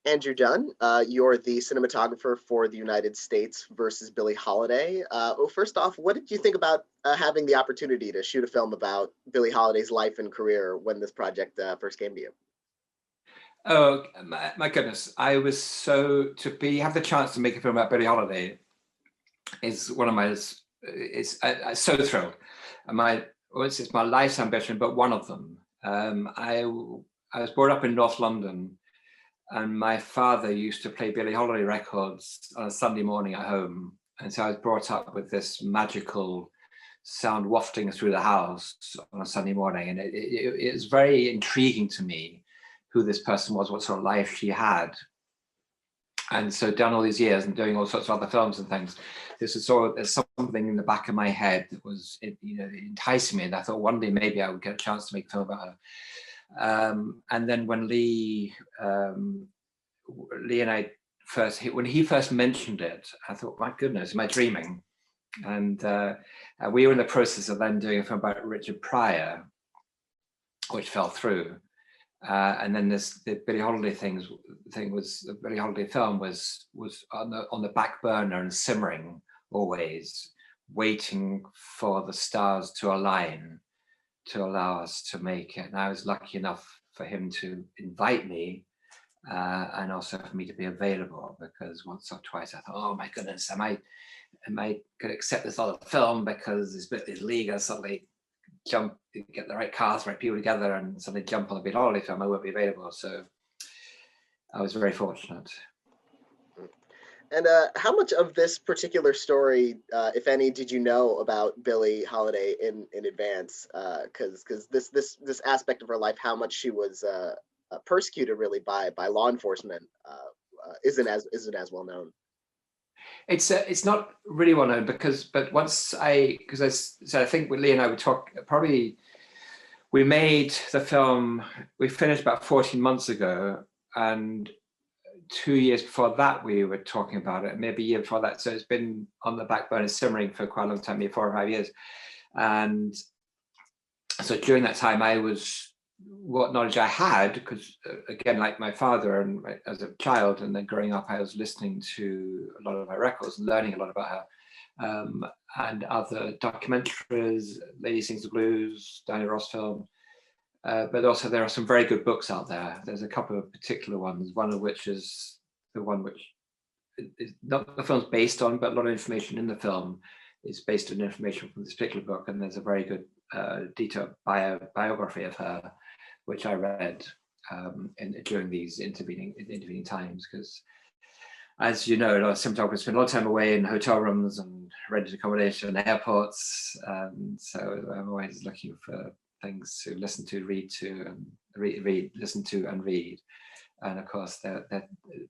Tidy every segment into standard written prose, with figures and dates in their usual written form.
Andrew Dunn, you're the cinematographer for the United States versus Billie Holiday. Well, first off, what did you think about having the opportunity to shoot a film about Billie Holiday's life and career when this project first came to you? Oh my goodness! I was have the chance to make a film about Billie Holiday is one of my it's I so thrilled. And it's my life's ambition, but one of them. I was brought up in North London, and my father used to play Billie Holiday records on a Sunday morning at home, and so I was brought up with this magical sound wafting through the house on a Sunday morning, and it was very intriguing to me who this person was, what sort of life she had. And so down all these years and doing all sorts of other films and things, this is sort of, there's something in the back of my head that was, enticing me. And I thought one day maybe I would get a chance to make a film about her. And then when Lee and I when he first mentioned it, I thought, my goodness, am I dreaming? And we were in the process of then doing a film about Richard Pryor, which fell through. And then the Billie Holiday the Billie Holiday film was on the back burner and simmering always, waiting for the stars to align to allow us to make it. And I was lucky enough for him to invite me, and also for me to be available, because once or twice I thought, oh my goodness, am I going to accept this other film because this league has suddenly get the right cast, right people together, and suddenly jump on the Billie Holiday film, I won't be available. So I was very fortunate. And how much of this particular story, if any, did you know about Billie Holiday in advance? Because this aspect of her life, how much she was persecuted really by law enforcement, isn't as well known. It's not really well known but once I think with Lee and I would talk probably. We made the film, we finished about 14 months ago, and 2 years before that we were talking about it, maybe a year before that. So it's been on the back burner simmering for quite a long time, maybe 4 or 5 years. And so during that time, what knowledge I had, because again, like my father, and as a child and then growing up, I was listening to a lot of her records and learning a lot about her. And other documentaries, Lady Sings the Blues, Diana Ross film. But also there are some very good books out there. There's a couple of particular ones, one of which is the one which is not the film's based on, but a lot of information in the film is based on information from this particular book. And there's a very good detailed biography of her, which I read during these intervening times, because as you know, a lot of cinematographers spend a lot of time away in hotel rooms and rented accommodation and airports. So I'm always looking for things to listen to, read to, and listen to and read. And of course, that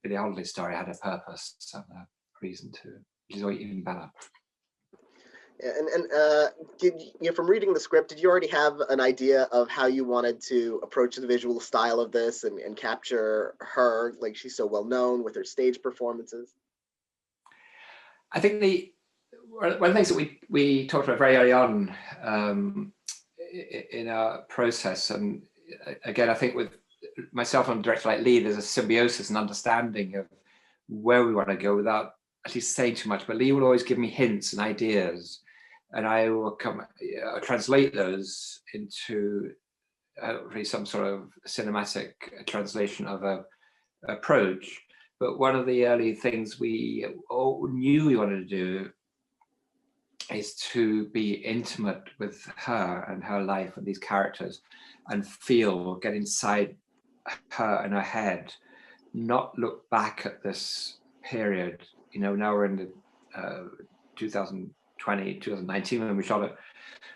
Billie Holiday story had a purpose and a reason to, which is even better. And from reading the script, did you already have an idea of how you wanted to approach the visual style of this and capture her, like she's so well known with her stage performances? I think one of the things that we talked about very early on in our process, and again, I think with myself and a director like Lee, there's a symbiosis and understanding of where we want to go without actually saying too much. But Lee will always give me hints and ideas, and I will translate those into some sort of cinematic translation of a approach. But one of the early things we all knew we wanted to do is to be intimate with her and her life and these characters, and get inside her and her head, not look back at this period. Now we're in the 2020, 2019 when we shot it,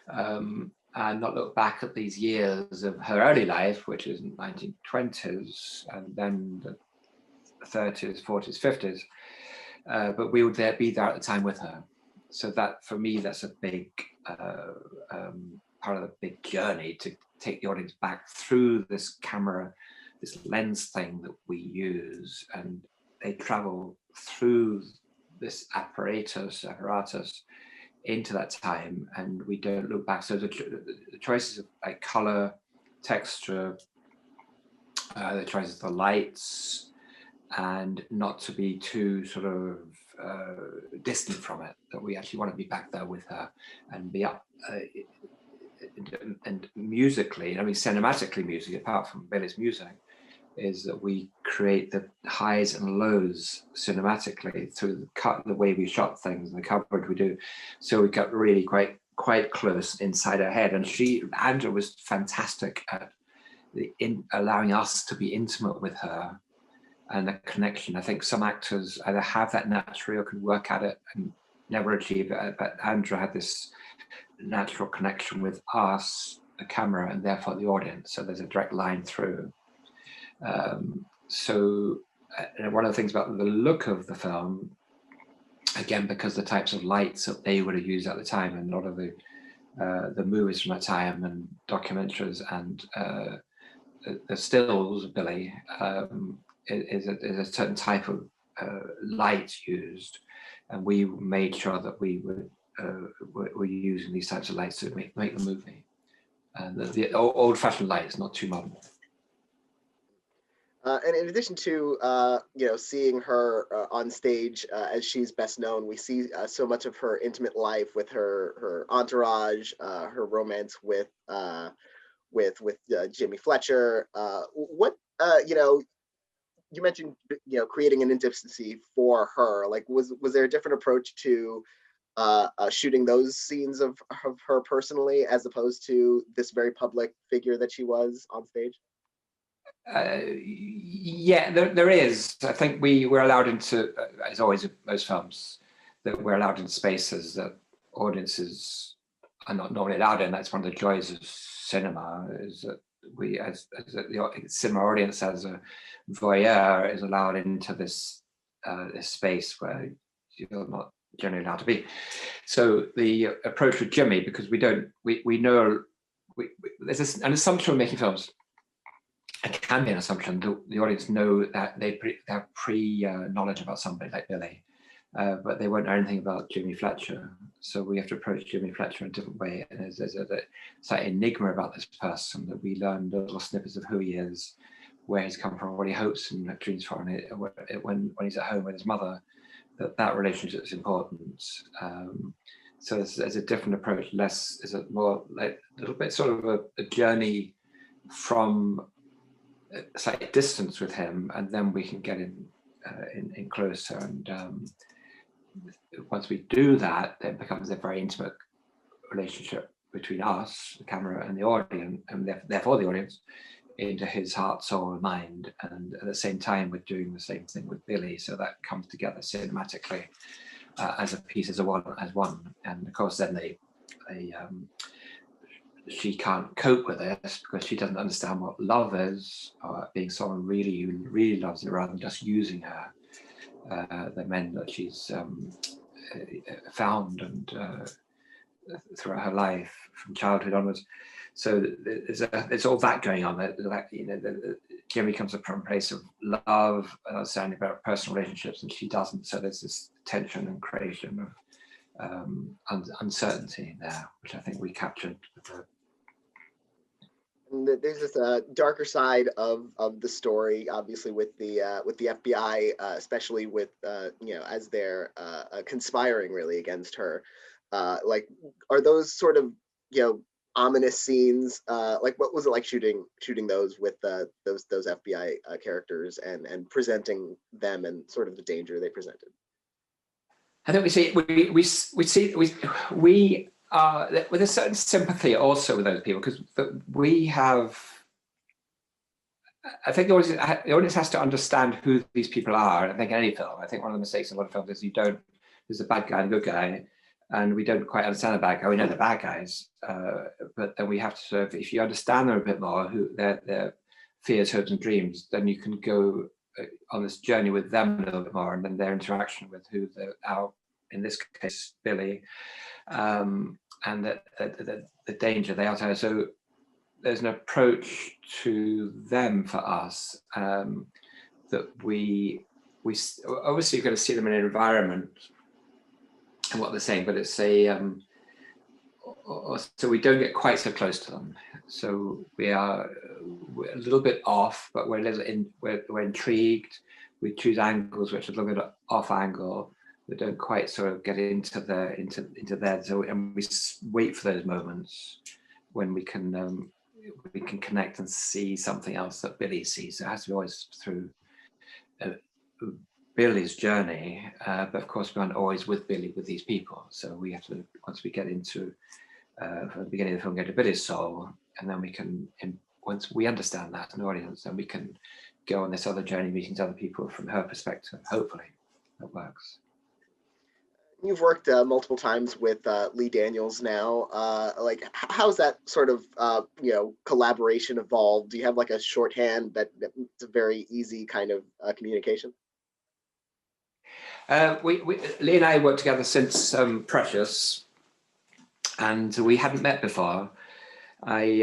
and not look back at these years of her early life, which is 1920s, and then the 30s, 40s, 50s. But we would be there at the time with her. So that, for me, that's a big part of the big journey, to take the audience back through this camera, this lens thing that we use, and they travel through this apparatus into that time, and we don't look back. So the choices of like color, texture, the choices of the lights, and not to be too sort of distant from it, that we actually want to be back there with her and be up. And musically, I mean, cinematically, music, apart from Billie's music, is that we create the highs and lows cinematically through the way we shot things and the coverage we do. So we got really quite close inside her head. And Andrew was fantastic at allowing us to be intimate with her and the connection. I think some actors either have that naturally or can work at it and never achieve it. But Andrew had this natural connection with us, the camera, and therefore the audience. So there's a direct line through. So one of the things about the look of the film, again, because the types of lights that they would have used at the time, and a lot of the movies from that time and documentaries and the stills of Billie, is a certain type of light used, and we made sure that we were using these types of lights to make the movie. And the old-fashioned light is not too modern. And in addition to seeing her on stage as she's best known, we see so much of her intimate life with her entourage, her romance with Jimmy Fletcher. You mentioned creating an intimacy for her. Like, was there a different approach to shooting those scenes of her personally, as opposed to this very public figure that she was on stage? Yeah, there is. I think we were allowed into, as always in most films, that we're allowed into spaces that audiences are not normally allowed in. That's one of the joys of cinema, is that we, as the cinema audience, as a voyeur, is allowed into this space where you're not generally allowed to be. So the approach with Jimmy, because we know there's an assumption of making films. It can be an assumption that the audience know that they have knowledge about somebody like Billie, but they won't know anything about Jimmy Fletcher. So we have to approach Jimmy Fletcher in a different way. And there's a slight enigma about this person, that we learn little snippets of who he is, where he's come from, what he hopes and dreams for, and when he's at home with his mother, that relationship is important. So there's a different approach. Is it more like a little bit sort of a journey from slight distance with him, and then we can get in closer. And once we do that, it becomes a very intimate relationship between us, the camera, and the audience, and therefore the audience, into his heart, soul, and mind. And at the same time, we're doing the same thing with Billie, so that comes together cinematically as a piece, as one. And of course, then she can't cope with this because she doesn't understand what love is, or being someone who really loves her rather than just using her. The men that she's found and throughout her life from childhood onwards. So there's all that going on. Jimmy comes from a place of love, understanding about personal relationships, and she doesn't. So there's this tension and creation of uncertainty there, which I think we captured with her. And there's this darker side of the story, obviously, with the FBI, especially with as they're conspiring really against her. Like, are those sort of ominous scenes? Like, what was it like shooting those with those FBI characters and presenting them and sort of the danger they presented? I think we with a certain sympathy also with those people, because we have. I think the audience has to understand who these people are. I think in any film, I think one of the mistakes in a lot of films is there's a bad guy and a good guy, and we don't quite understand the bad guy. We know the bad guys, but then we have to sort of, if you understand them a bit more, who their fears, hopes, and dreams, then you can go on this journey with them a little bit more, and then their interaction with who they're out, in this case, Billie, and the danger they are to her. So there's an approach to them for us that we obviously you're going to see them in an environment and what they're saying, but it's so we don't get quite so close to them. So we're a little bit off, but we're intrigued. we choose angles which are a little bit off angle, that don't quite sort of get into there. So, and we wait for those moments when we can connect and see something else that Billie sees. So it has to be always through Billie's journey, but of course we aren't always with Billie, with these people. So we have to, once we get into from the beginning of the film, get to Billie's soul, and then we can, once we understand that as an audience, then we can go on this other journey, meeting other people from her perspective. Hopefully, that works. You've worked multiple times with Lee Daniels now. Like, how's that sort of collaboration evolved? Do you have like a shorthand that's a very easy kind of communication? Lee and I worked together since Precious, and we hadn't met before. I'd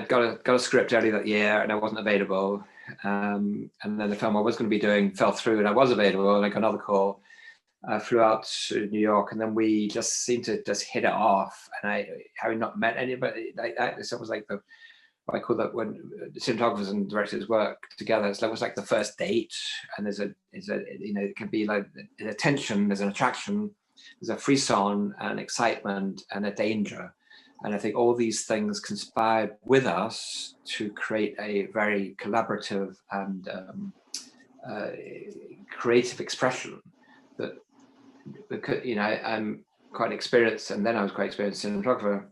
got a script early that year, and I wasn't available. And then the film I was going to be doing fell through, and I was available, and I got another call. Flew out to New York, and then we just seemed to just hit it off. And having not met anybody like that, it's almost like what I call that when cinematographers and directors work together. It's almost like the first date, and there's a it can be like a tension, there's an attraction, there's a frisson, an excitement, and a danger. And I think all these things conspired with us to create a very collaborative and creative expression that, because I'm quite experienced, and then I was quite experienced cinematographer,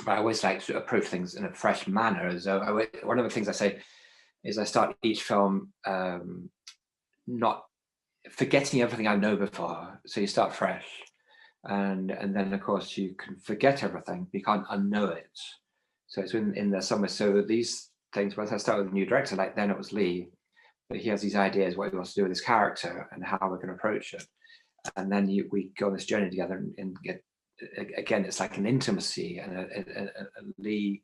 but I always like to approach things in a fresh manner. So one of the things I say is I start each film not forgetting everything I know before. So you start fresh, and then of course you can forget everything, but you can't unknow it. So it's in there somewhere. So these things, once I start with a new director, like then it was Lee, but he has these ideas what he wants to do with his character and how we're going to approach it. And then we go on this journey together and get, again, it's like an intimacy, and a Lee.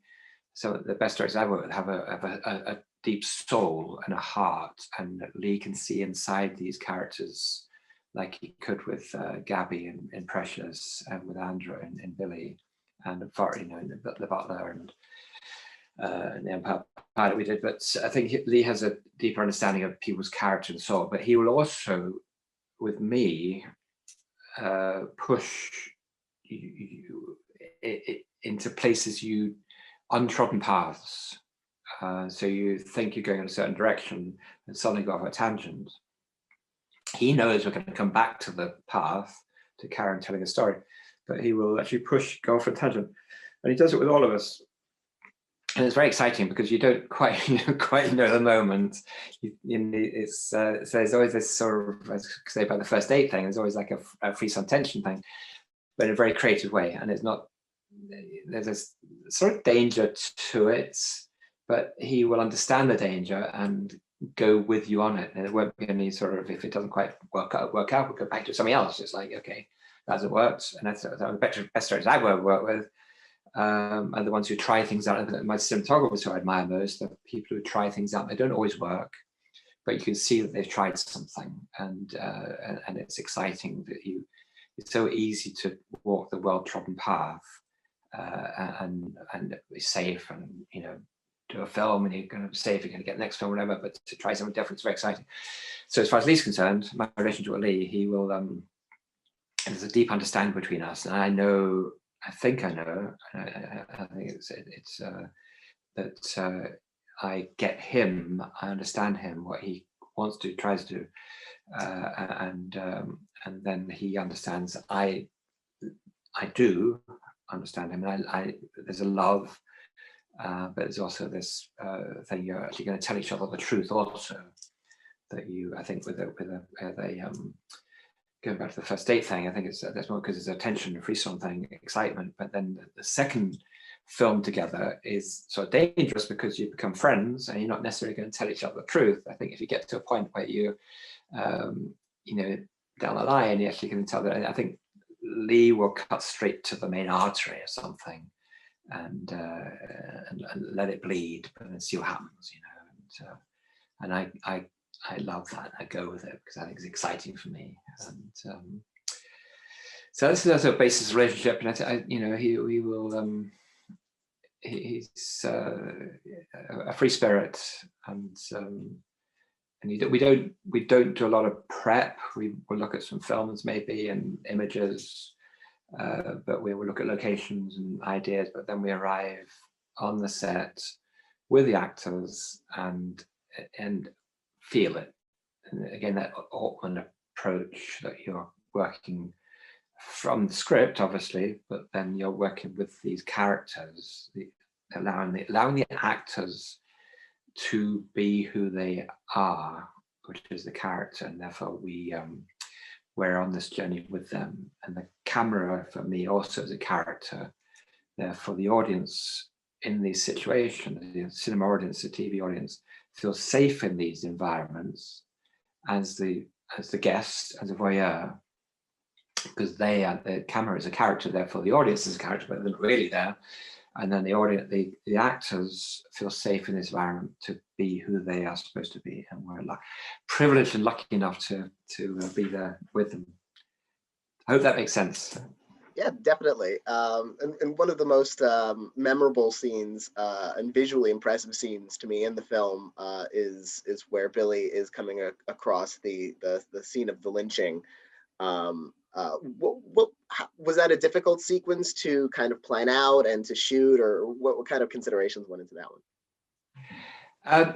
So the best directors I've worked with have a deep soul and a heart, and Lee can see inside these characters like he could with Gabby in Precious, and with Andrew in Billie, and the Butler and the Empire Pilot we did. But I think Lee has a deeper understanding of people's character and soul, but he will also, with me, push you into places untrodden paths. So you think you're going in a certain direction and suddenly go off a tangent. He knows we're going to come back to the path to carry on telling a story, but he will actually go off a tangent. And he does it with all of us. And it's very exciting because you don't quite know the moment. So there's always this sort of, as I say, by the first date thing, there's always like a frisson tension thing, but in a very creative way. And it's not, there's a sort of danger to it, but he will understand the danger and go with you on it. And it won't be any sort of, if it doesn't quite work out, we'll go back to something else. It's like, okay, that hasn't worked. And that's the best directors I've worked with. And the ones who try things out. My cinematographers who I admire most, the people who try things out. They don't always work, but you can see that they've tried something, and it's exciting that it's so easy to walk the well-trodden path and be safe, and do a film, and you're going to say if you're going to get the next film, whatever. But to try something different is very exciting. So as far as Lee's concerned, my relationship with Lee, he will. There's a deep understanding between us, and I think I know. I think it's that I get him. I understand him, what he wants to, tries to, and then he understands. I do understand him, and there's a love, but there's also this thing you're actually going to tell each other the truth. Also, that I think with going back to the first date thing, I think that's more because there's a tension, a frisson thing, excitement. But then the second film together is sort of dangerous because you become friends and you're not necessarily going to tell each other the truth. I think if you get to a point where you, down the line, you're actually going to tell that. I think Lee will cut straight to the main artery or something, and let it bleed, and then see what happens. And I love that. I go with it because I think it's exciting for me. And so this is a basis relationship, and he will. He's a free spirit, and and we don't do a lot of prep. We will look at some films maybe and images, but we will look at locations and ideas. But then we arrive on the set with the actors and feel it. And again, that Altman approach that you're working from the script, obviously, but then you're working with these characters, allowing the actors to be who they are, which is the character, and therefore we're on this journey with them. And the camera for me also is a character. Therefore, the audience in these situations, the cinema audience, the TV audience, feels safe in these environments as the guest, as a voyeur, because the camera is a character. Therefore, the audience is a character, but they're not really there. And then the audience, the actors feel safe in this environment to be who they are supposed to be, and we're privileged and lucky enough to be there with them. I hope that makes sense. Yeah, definitely. And one of the most memorable scenes and visually impressive scenes to me in the film is where Billie is coming across the scene of the lynching. What was that a difficult sequence to kind of plan out and to shoot, or what kind of considerations went into that one?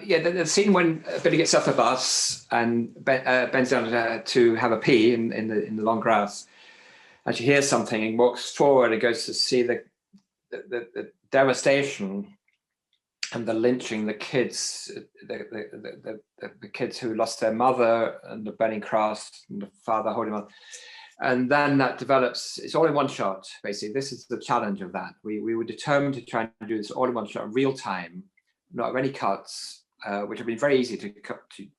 Yeah, the scene when Billie gets off the bus and bends down to have a pee in the long grass, and she hears something and walks forward and goes to see the devastation and the lynching, the kids, the kids who lost their mother, and the burning cross, and the father holding on. And then that develops, it's all in one shot, basically. This is the challenge of that. We were determined to try and do this all in one shot, real time, not have any cuts, which have been very easy to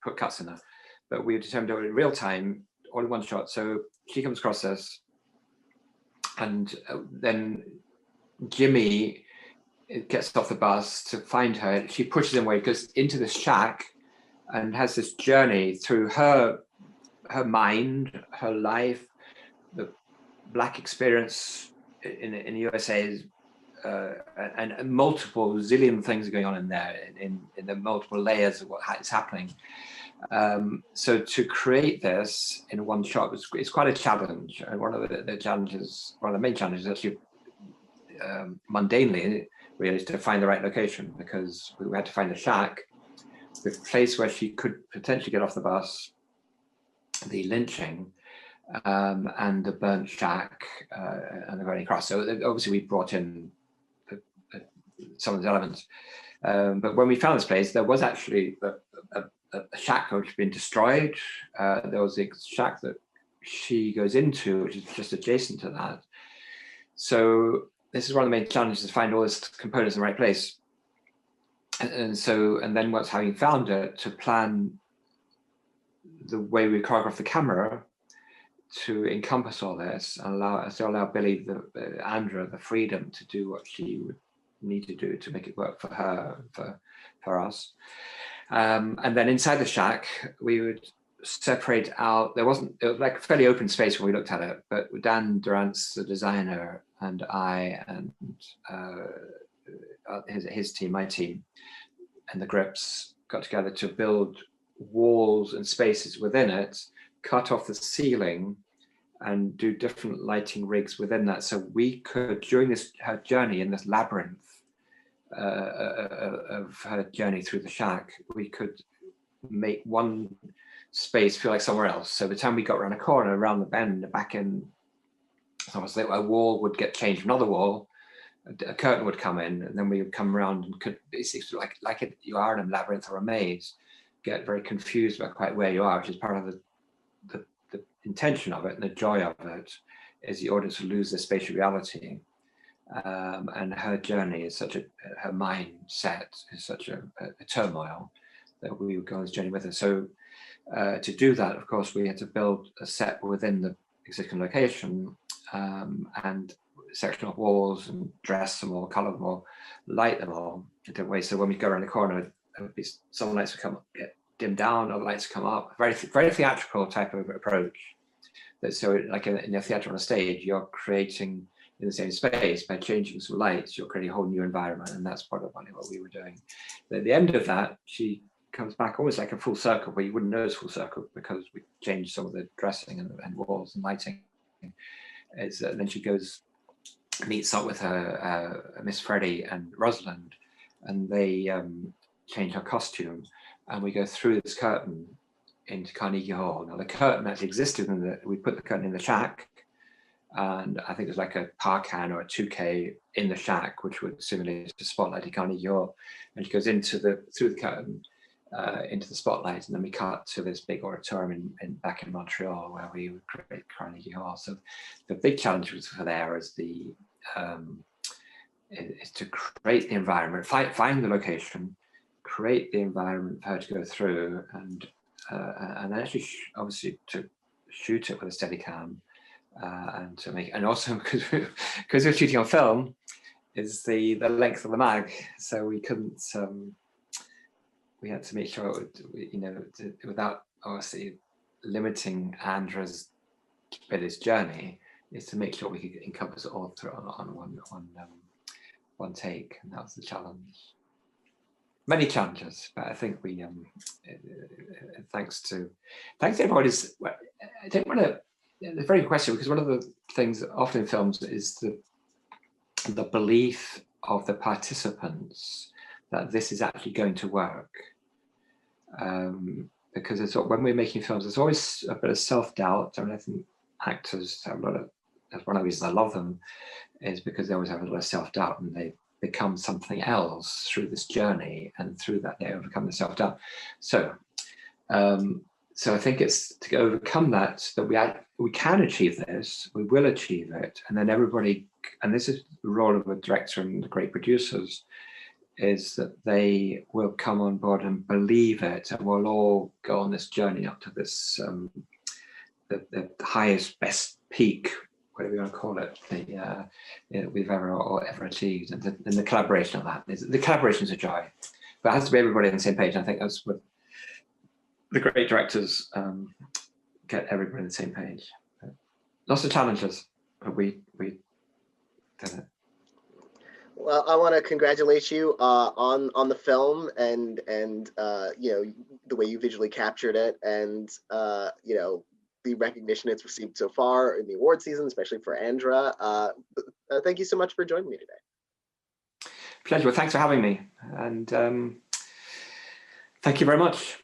put cuts in there. But we were determined to do it in real time, all in one shot. So she comes across us, and then Jimmy gets off the bus to find her. She pushes him away, goes into this shack, and has this journey through her mind, her life, the Black experience in the USA is, and multiple zillion things are going on in there, in the multiple layers of what is happening. So to create this in one shot is quite a challenge, and one of the challenges, one of the main challenges, actually, mundanely, really, is to find the right location, because we had to find a shack, the place where she could potentially get off the bus, the lynching, and the burnt shack, and the burning cross. So obviously we brought in some of those elements, but when we found this place, there was actually a shack which had been destroyed. There was a shack that she goes into, which is just adjacent to that. So this is one of the main challenges, to find all these components in the right place. And then once having found it, to plan the way we choreograph the camera to encompass all this and allow Billie, Andrew, the freedom to do what she would need to do to make it work for her, for us. And then inside the shack, we would separate out, it was like a fairly open space when we looked at it, but Dan Durant's the designer, and I, and his team, my team, and the grips got together to build walls and spaces within it, cut off the ceiling, and do different lighting rigs within that, so we could, during her journey in this labyrinth of her journey through the shack, we could make one space feel like somewhere else. So by the time we got around a corner, around the bend, the back end, it's almost like a wall would get changed from another wall, a curtain would come in, and then we would come around and could basically, like you are in a labyrinth or a maze, get very confused about quite where you are, which is part of the intention of it, and the joy of it is the audience will lose their spatial reality. And her journey is her mindset is such a turmoil that we would go on this journey with her. So to do that, of course, we had to build a set within the existing location, and section of walls, and dress them all, color them all, light them all in different ways. So when we go around the corner, there would be some lights would get dimmed down, other lights come up. Very theatrical type of approach. So like in a theatre on a stage, you're creating in the same space by changing some lights, you're creating a whole new environment, and that's part of what we were doing. At the end of that, she comes back almost like a full circle, where you wouldn't know it's full circle because we changed some of the dressing and walls and lighting. Is then she meets up with her Miss Freddie and Rosalind, and they change her costume, and we go through this curtain into Carnegie Hall. Now the curtain actually existed we put the curtain in the shack, and I think there's like a parcan or a 2K in the shack, which would simulate the spotlight at Carnegie Hall, and she goes through the curtain into the spotlight, and then we cut to this big auditorium back in Montreal where we would create Carnegie Hall. So the big challenge was for there is is to create the environment, find the location, create the environment for her to go through, and then actually obviously to shoot it with a Steadicam, and also because we're shooting on film, is the length of the mag, so we couldn't. We had to make sure it would, without obviously limiting Andrew's Billy's journey, is to make sure we could encompass it all through on one take, and that was the challenge. Many challenges, but I think we thanks to everybody's. I don't want to. It's a very good question, because one of the things often in films is the belief of the participants that this is actually going to work. Because it's when we're making films, there's always a bit of self-doubt. I mean, I think actors have a lot of. That's one of the reasons I love them, is because they always have a lot of self-doubt, and they become something else through this journey, and through that they overcome the self-doubt. So I think it's to overcome that we can achieve this, we will achieve it, and then everybody, and this is the role of a director and the great producers, is that they will come on board and believe it, and we'll all go on this journey up to this the highest, best peak, whatever you want to call it, we've ever achieved, and the collaboration of that the collaboration is a joy, but it has to be everybody on the same page. And I think that's what the great directors get everybody on the same page. Lots of challenges, but we did it. Well, I want to congratulate you on the film, and the way you visually captured it, and the recognition it's received so far in the award season, especially for Andra. Thank you so much for joining me today. Pleasure. Well, thanks for having me, and thank you very much.